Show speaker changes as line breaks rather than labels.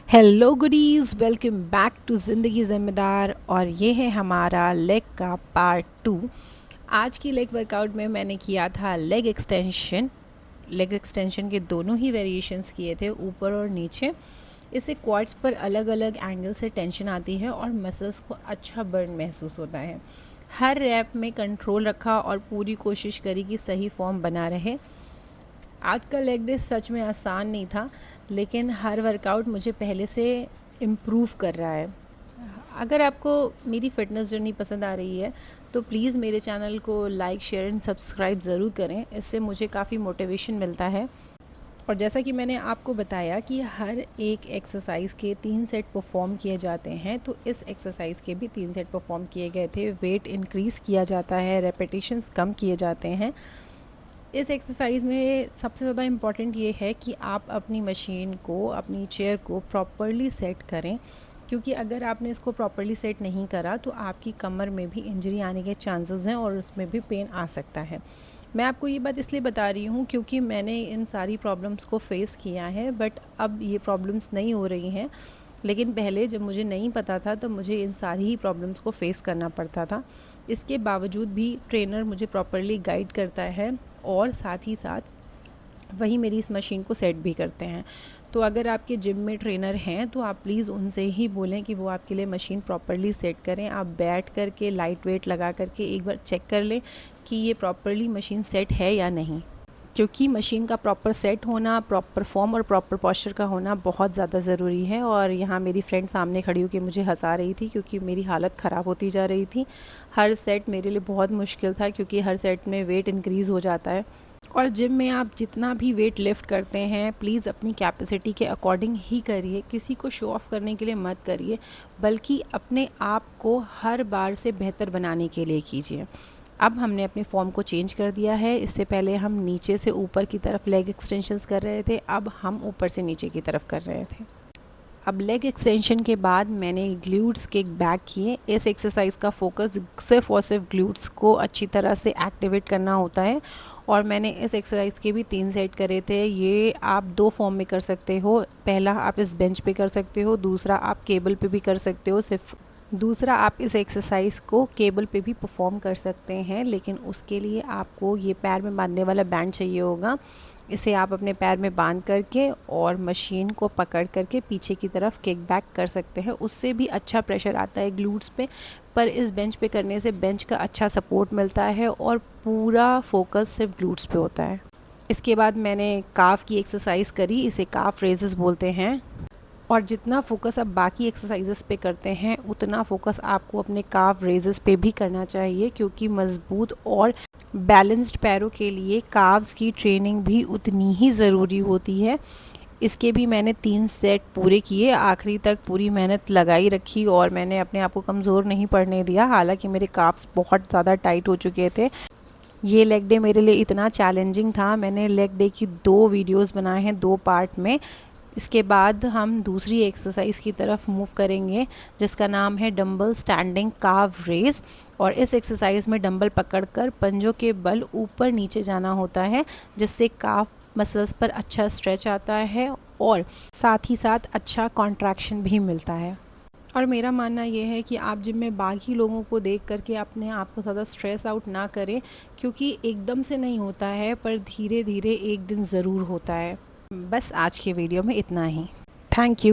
Hello goodies, welcome back to ज़िंदगी ज़िम्मेदार। और ये है हमारा लेग का पार्ट 2। आज की लेग वर्कआउट में मैंने किया था लेग एक्सटेंशन के दोनों ही वेरिएशंस किए थे, ऊपर और नीचे। इससे क्वाड्स पर अलग अलग एंगल से टेंशन आती है और मसल्स को अच्छा बर्न महसूस होता है। हर रैप में कंट्रोल रखा और पूरी कोशिश करी कि सही फॉर्म बना रहे। आज का लेग डे सच में आसान नहीं था, लेकिन हर वर्कआउट मुझे पहले से इम्प्रूव कर रहा है। अगर आपको मेरी फ़िटनेस जर्नी पसंद आ रही है तो प्लीज़ मेरे चैनल को लाइक, शेयर एंड सब्सक्राइब ज़रूर करें। इससे मुझे काफ़ी मोटिवेशन मिलता है। और जैसा कि मैंने आपको बताया कि हर एक एक्सरसाइज के 3 सेट परफॉर्म किए जाते हैं, तो इस एक्सरसाइज के भी 3 सेट परफॉर्म किए गए थे। वेट इंक्रीज़ किया जाता है, रेपिटेशंस कम किए जाते हैं। इस एक्सरसाइज में सबसे ज़्यादा इम्पॉर्टेंट ये है कि आप अपनी मशीन को, अपनी चेयर को प्रॉपरली सेट करें, क्योंकि अगर आपने इसको प्रॉपरली सेट नहीं करा तो आपकी कमर में भी इंजरी आने के चांसेस हैं और उसमें भी पेन आ सकता है। मैं आपको ये बात इसलिए बता रही हूँ क्योंकि मैंने इन सारी प्रॉब्लम्स को फेस किया है, बट अब ये प्रॉब्लम्स नहीं हो रही हैं। लेकिन पहले जब मुझे नहीं पता था तो मुझे इन सारी ही प्रॉब्लम्स को फेस करना पड़ता था। इसके बावजूद भी ट्रेनर मुझे प्रॉपरली गाइड करता है और साथ ही साथ वही मेरी इस मशीन को सेट भी करते हैं। तो अगर आपके जिम में ट्रेनर हैं तो आप प्लीज़ उनसे ही बोलें कि वो आपके लिए मशीन प्रॉपरली सेट करें। आप बैठ करके लाइट वेट लगा करके एक बार चेक कर लें कि ये प्रॉपरली मशीन सेट है या नहीं, क्योंकि मशीन का प्रॉपर सेट होना, प्रॉपर फॉर्म और प्रॉपर पॉस्चर का होना बहुत ज़्यादा ज़रूरी है। और यहाँ मेरी फ्रेंड सामने खड़ी होकर मुझे हंसा रही थी क्योंकि मेरी हालत ख़राब होती जा रही थी। हर सेट मेरे लिए बहुत मुश्किल था क्योंकि हर सेट में वेट इंक्रीज़ हो जाता है। और जिम में आप जितना भी वेट लिफ्ट करते हैं, प्लीज़ अपनी कैपेसिटी के अकॉर्डिंग ही करिए। किसी को शो ऑफ़ करने के लिए मत करिए, बल्कि अपने आप को हर बार से बेहतर बनाने के लिए कीजिए। अब हमने अपनी फॉर्म को चेंज कर दिया है। इससे पहले हम नीचे से ऊपर की तरफ लेग एक्सटेंशंस कर रहे थे, अब हम ऊपर से नीचे की तरफ कर रहे थे। अब लेग एक्सटेंशन के बाद मैंने ग्लूट्स के बैक किए। इस एक्सरसाइज का फोकस सिर्फ और सिर्फ ग्लूट्स को अच्छी तरह से एक्टिवेट करना होता है। और मैंने इस एक्सरसाइज के भी 3 सेट करे थे। ये आप 2 फॉर्म में कर सकते हो। पहला आप इस बेंच पे कर सकते हो, दूसरा आप केबल पे भी कर सकते हो। दूसरा आप इस एक्सरसाइज को केबल पे भी परफॉर्म कर सकते हैं, लेकिन उसके लिए आपको ये पैर में बांधने वाला बैंड चाहिए होगा। इसे आप अपने पैर में बांध करके और मशीन को पकड़ करके पीछे की तरफ किक बैक कर सकते हैं। उससे भी अच्छा प्रेशर आता है ग्लूट्स पे, पर इस बेंच पे करने से बेंच का अच्छा सपोर्ट मिलता है और पूरा फोकस सिर्फ ग्लूट्स पे होता है। इसके बाद मैंने काफ की एक्सरसाइज करी, इसे काफ रेजेस बोलते हैं। और जितना फोकस आप बाकी एक्सरसाइजेस पे करते हैं, उतना फोकस आपको अपने काफ रेजेस पे भी करना चाहिए, क्योंकि मज़बूत और बैलेंस्ड पैरों के लिए काव्स की ट्रेनिंग भी उतनी ही ज़रूरी होती है। इसके भी मैंने 3 सेट पूरे किए, आखिरी तक पूरी मेहनत लगाई रखी और मैंने अपने आप को कमज़ोर नहीं पड़ने दिया। हालांकि मेरे काफ्स बहुत ज़्यादा टाइट हो चुके थे। ये लेग डे मेरे लिए इतना चैलेंजिंग था। मैंने लेग डे की 2 वीडियोस बनाए हैं, 2 पार्ट में। इसके बाद हम दूसरी एक्सरसाइज की तरफ मूव करेंगे, जिसका नाम है डंबल स्टैंडिंग काव रेस। और इस एक्सरसाइज में डंबल पकड़कर पंजों के बल ऊपर नीचे जाना होता है, जिससे काफ मसल्स पर अच्छा स्ट्रेच आता है और साथ ही साथ अच्छा कॉन्ट्रैक्शन भी मिलता है। और मेरा मानना ये है कि आप जिम में बाकी लोगों को देख करके अपने आप को ज़्यादा स्ट्रेस आउट ना करें, क्योंकि एकदम से नहीं होता है, पर धीरे धीरे एक दिन ज़रूर होता है। बस आज के वीडियो में इतना ही। Thank you.